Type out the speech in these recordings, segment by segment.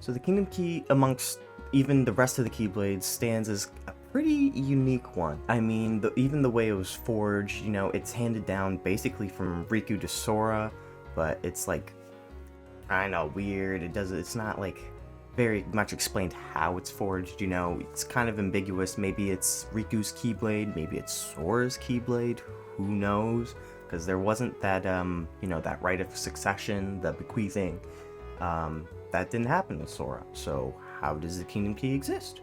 So the Kingdom Key, amongst even the rest of the Keyblades, stands as a pretty unique one. I mean, even the way it was forged, you know, it's handed down basically from Riku to Sora, but it's like kind of weird. It's not like very much explained how it's forged, you know. It's kind of ambiguous. Maybe it's Riku's Keyblade, maybe it's Sora's Keyblade, who knows? Because there wasn't that, you know, that right of succession, the bequeathing. That didn't happen with Sora. So how does the Kingdom Key exist?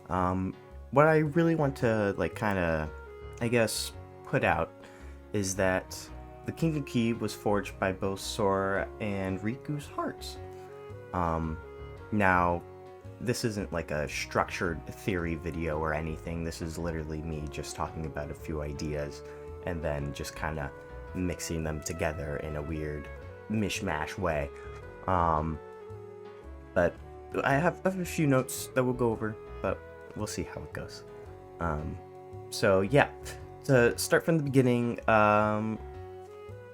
What I really want to, like, kind of, I guess, put out is that the Kingdom Key was forged by both Sora and Riku's hearts. Now, this isn't like a structured theory video or anything. This is literally me just talking about a few ideas and then just kind of mixing them together in a weird mishmash way. But I have a few notes that we'll go over, but we'll see how it goes. So yeah, to start from the beginning,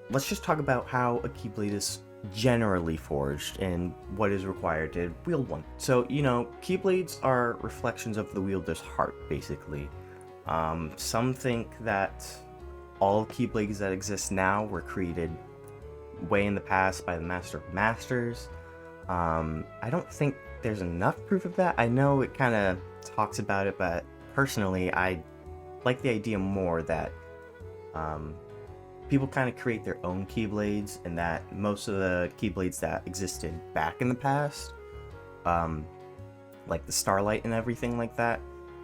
let's just talk about how a Keyblade is generally forged and what is required to wield one. So, you know, Keyblades are reflections of the wielder's heart, basically. Some think that all Keyblades that exist now were created way in the past by the Master of Masters. I don't think there's enough proof of that. I know it kind of talks about it, but personally, I like the idea more that people kind of create their own Keyblades, and that most of the Keyblades that existed back in the past, like the Starlight and everything like that,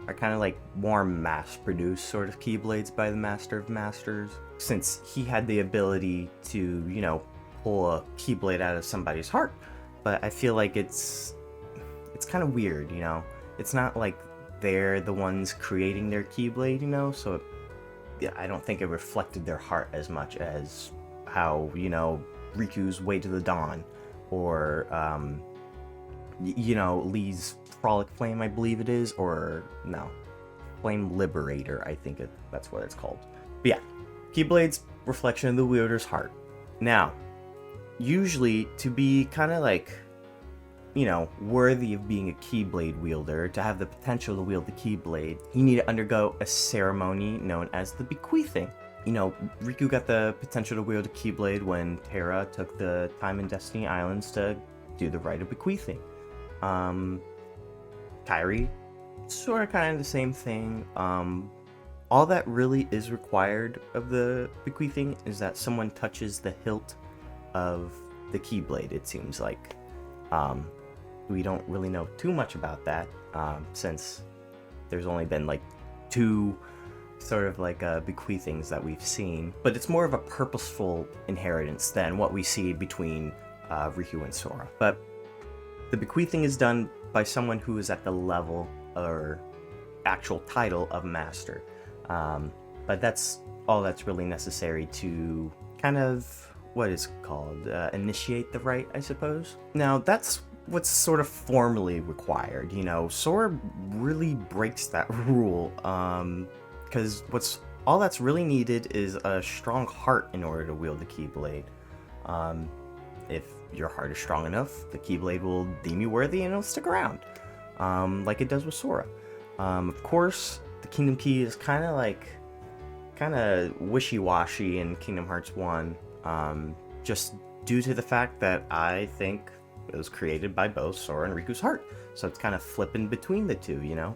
are kind of like more mass-produced sort of Keyblades by the Master of Masters, since he had the ability to, you know, pull a Keyblade out of somebody's heart. But I feel like it's kind of weird, you know? It's not like they're the ones creating their Keyblade, you know? So yeah, I don't think it reflected their heart as much as how, you know, Riku's Way to the Dawn, or, you know, Lee's Frolic Flame, I believe it is, or no, Flame Liberator, I think that's what it's called. But yeah, Keyblades, reflection of the wielder's heart. Now, usually to be kind of like, you know, worthy of being a Keyblade wielder, to have the potential to wield the Keyblade, you need to undergo a ceremony known as the bequeathing. You know, Riku got the potential to wield a Keyblade when Terra took the Time and Destiny Islands to do the rite of bequeathing. Kairi, sort of kind of the same thing. All that really is required of the bequeathing is that someone touches the hilt of the Keyblade, it seems like. We don't really know too much about that, since there's only been like 2 sort of like bequeathings that we've seen, but it's more of a purposeful inheritance than what we see between Riku and Sora. But the bequeathing is done by someone who is at the level or actual title of Master, but that's all that's really necessary to kind of, what is it called, initiate the rite, I suppose. Now, that's what's sort of formally required, you know. Sora really breaks that rule, because all that's really needed is a strong heart in order to wield the Keyblade. If your heart is strong enough, the Keyblade will deem you worthy and it'll stick around, like it does with Sora. Of course, the Kingdom Key is kind of wishy-washy in Kingdom Hearts 1, just due to the fact that I think it was created by both Sora and Riku's heart. So it's kind of flipping between the two, you know?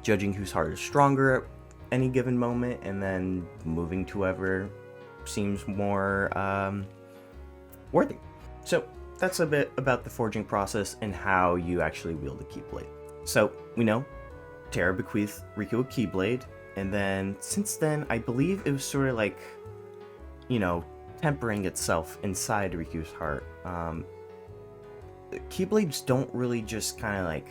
Judging whose heart is stronger at any given moment, and then moving to whoever seems more worthy. So that's a bit about the forging process and how you actually wield the Keyblade. So we know Terra bequeathed Riku a Keyblade, and then since then, I believe it was sort of like, you know, tempering itself inside Riku's heart. Keyblades don't really just kind of like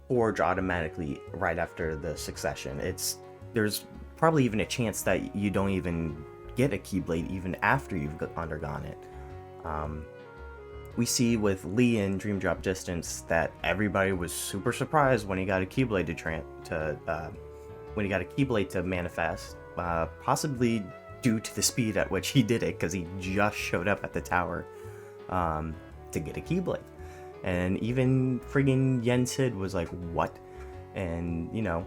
forge automatically right after the succession. There's probably even a chance that you don't even get a Keyblade even after you've undergone it. We see with Lee in Dream Drop Distance that everybody was super surprised when he got a Keyblade to manifest, possibly due to the speed at which he did it, because he just showed up at the tower. to get a Keyblade. And even friggin' Yen Sid was like, what? And, you know,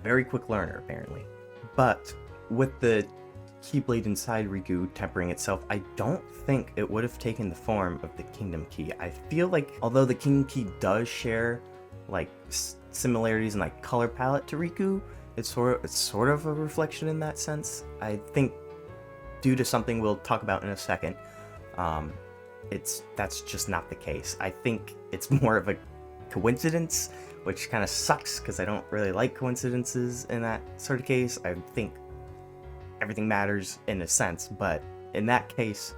very quick learner, apparently. But with the Keyblade inside Riku tempering itself, I don't think it would have taken the form of the Kingdom Key. I feel like, although the Kingdom Key does share, like, similarities in, like, color palette to Riku, it's sort of a reflection in that sense. I think, due to something we'll talk about in a second, that's just not the case. I think it's more of a coincidence, which kind of sucks because I don't really like coincidences in that sort of case. I think everything matters in a sense, but in that case,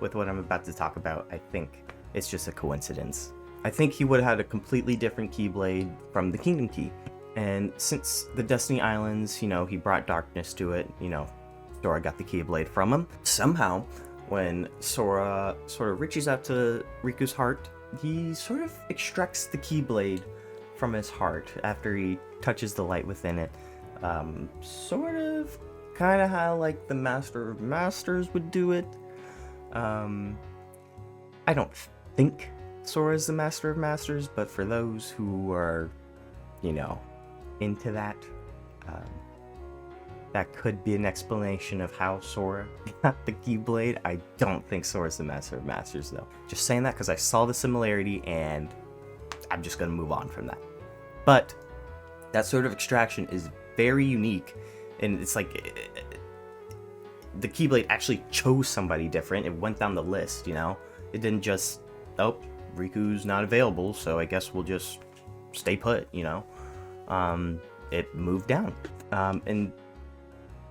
with what I'm about to talk about, I think it's just a coincidence. I think he would have had a completely different Keyblade from the Kingdom Key, and since the Destiny Islands, you know, he brought darkness to it, you know, Sora got the Keyblade from him. Somehow, when Sora sort of reaches out to Riku's heart, he sort of extracts the Keyblade from his heart after he touches the light within it. Sort of, kind of how, like, the Master of Masters would do it. I don't think Sora is the Master of Masters, but for those who are, you know, into that, that could be an explanation of how Sora got the Keyblade. I don't think Sora's the Master of Masters, though. Just saying that because I saw the similarity, and I'm just going to move on from that. But that sort of extraction is very unique, and it's like the Keyblade actually chose somebody different. It went down the list, you know? It didn't just, oh, Riku's not available, so I guess we'll just stay put, you know? It moved down. And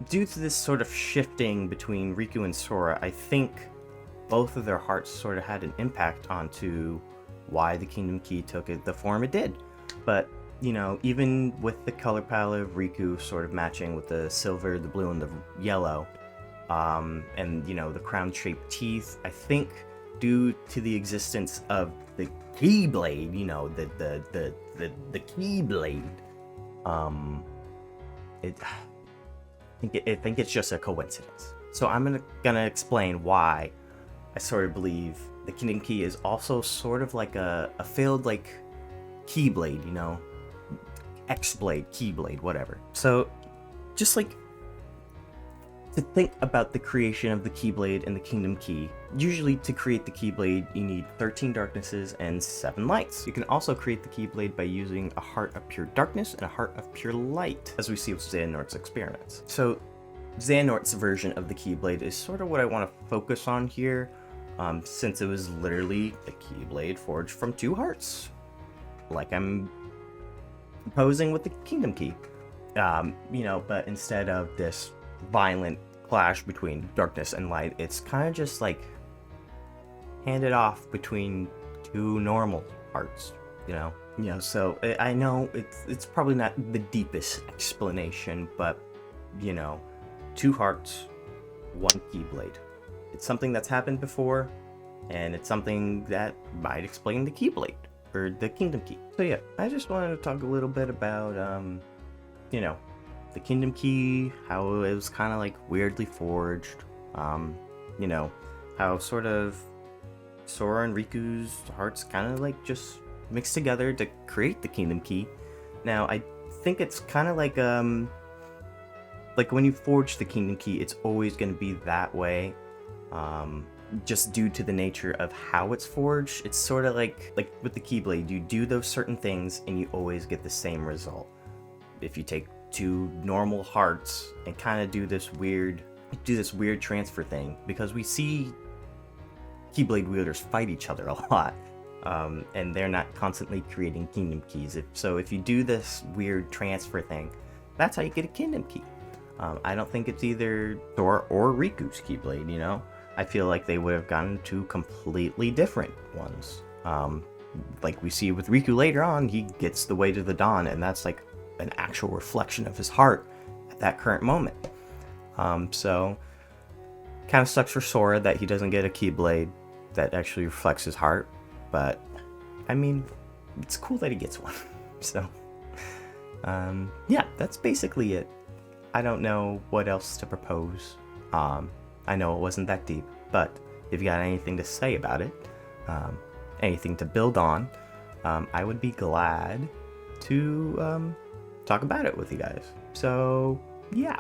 due to this sort of shifting between Riku and Sora, I think both of their hearts sort of had an impact onto why the Kingdom Key took the form it did. But, you know, even with the color palette of Riku sort of matching with the silver, the blue, and the yellow, and, you know, the crown-shaped teeth, I think due to the existence of the Keyblade, you know, the Keyblade, I think it's just a coincidence. So I'm gonna explain why I sort of believe the Kingdom Key is also sort of like a failed, like, Keyblade, you know? X-Blade, Keyblade, whatever. So, just like, to think about the creation of the Keyblade and the Kingdom Key, usually to create the Keyblade, you need 13 darknesses and 7 lights. You can also create the Keyblade by using a heart of pure darkness and a heart of pure light, as we see with Xehanort's experiments. So, Xehanort's version of the Keyblade is sort of what I want to focus on here, since it was literally a Keyblade forged from 2 hearts, like I'm proposing with the Kingdom Key. You know, but instead of this violent clash between darkness and light, it's kind of just like handed off between 2 normal hearts, you know. So I know it's probably not the deepest explanation, but, you know, 2 hearts, 1 Keyblade. It's something that's happened before, and it's something that might explain the Keyblade, or the Kingdom Key. So yeah, I just wanted to talk a little bit about, you know, the Kingdom Key, how it was kind of like weirdly forged, you know, how sort of Sora and Riku's hearts kind of like just mixed together to create the Kingdom Key. Now, I think it's kind of like when you forge the Kingdom Key, it's always going to be that way, just due to the nature of how it's forged. It's sort of like with the Keyblade, you do those certain things and you always get the same result. If you take 2 normal hearts and kind of do this weird transfer thing, because we see Keyblade wielders fight each other a lot, and they're not constantly creating Kingdom Keys. If you do this weird transfer thing, that's how you get a Kingdom Key. I don't think it's either Sora or Riku's Keyblade, you know? I feel like they would have gotten 2 completely different ones. Like we see with Riku later on, he gets the Way to the Dawn, and that's like an actual reflection of his heart at that current moment. So, kind of sucks for Sora that he doesn't get a Keyblade that actually reflects his heart, but, I mean, it's cool that he gets one. So, yeah, that's basically it. I don't know what else to propose. I know it wasn't that deep, but if you got anything to say about it, anything to build on, I would be glad to talk about it with you guys. So, yeah.